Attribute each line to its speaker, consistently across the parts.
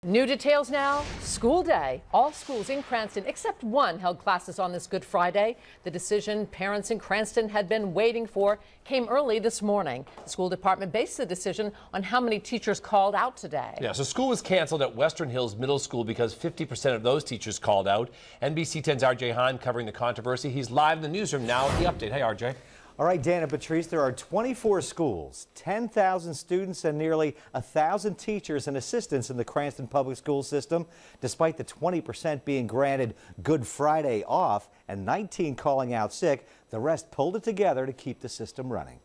Speaker 1: New details now. School day. All schools in Cranston except one held classes on this Good Friday. The decision parents in Cranston had been waiting for came early this morning. The school department based the decision on how many teachers called out today.
Speaker 2: Yeah, so school was canceled at Western Hills Middle School because 50% of those teachers called out. NBC 10's RJ Heim covering the controversy. He's live in the newsroom now with the update. Hey, RJ.
Speaker 3: All right, Dan and Patrice, there are 24 schools, 10,000 students, and nearly 1,000 teachers and assistants in the Cranston public school system. Despite the 20% being granted Good Friday off and 19 calling out sick, the rest pulled it together to keep the system running.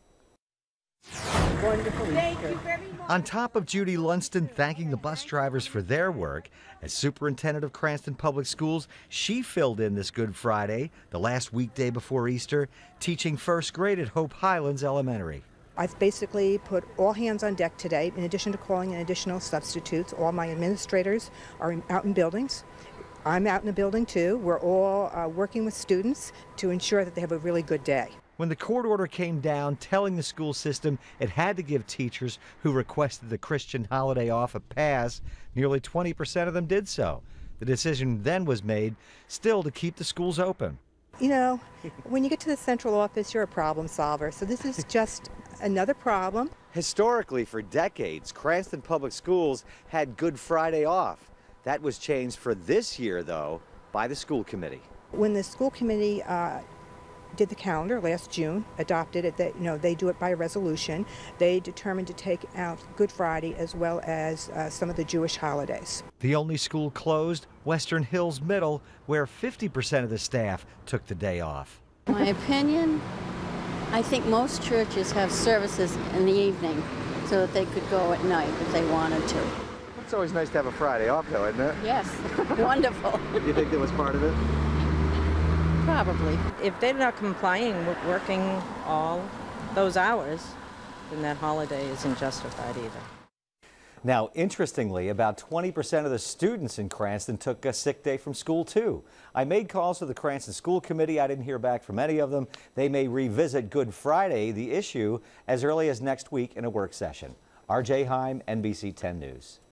Speaker 4: Wonderful. Thank you very much.
Speaker 3: On top of Judy Lunston thanking the bus drivers for their work, as superintendent of Cranston Public Schools, she filled in this Good Friday, the last weekday before Easter, teaching first grade at Hope Highlands Elementary.
Speaker 4: I've basically put all hands on deck today. In addition to calling in additional substitutes, all my administrators are out in buildings. I'm out in the building too. We're all working with students to ensure that they have a really good day.
Speaker 3: When the court order came down telling the school system it had to give teachers who requested the Christian holiday off a pass, nearly 20% of them did so. The decision then was made still to keep the schools open.
Speaker 4: You know, when you get to the central office, you're a problem solver. So this is just another problem.
Speaker 3: Historically, for decades, Cranston Public Schools had Good Friday off. That was changed for this year, though, by the school committee.
Speaker 4: When the school committee did the calendar last June, adopted it, that they do it by resolution. They determined to take out Good Friday as well as some of the Jewish holidays.
Speaker 3: The only school closed, Western Hills Middle, where 50% of the staff took the day off.
Speaker 5: My opinion, I think most churches have services in the evening so that they could go at night if they wanted to.
Speaker 3: It's always nice to have a Friday off, though, isn't it?
Speaker 5: Yes, wonderful.
Speaker 3: Do you think that was part of it?
Speaker 5: Probably.
Speaker 6: If they're not complying with working all those hours, then that holiday isn't justified either.
Speaker 3: Now, interestingly, about 20% of the students in Cranston took a sick day from school, too. I made calls to the Cranston School Committee. I didn't hear back from any of them. They may revisit Good Friday, the issue, as early as next week in a work session. RJ Heim, NBC 10 News.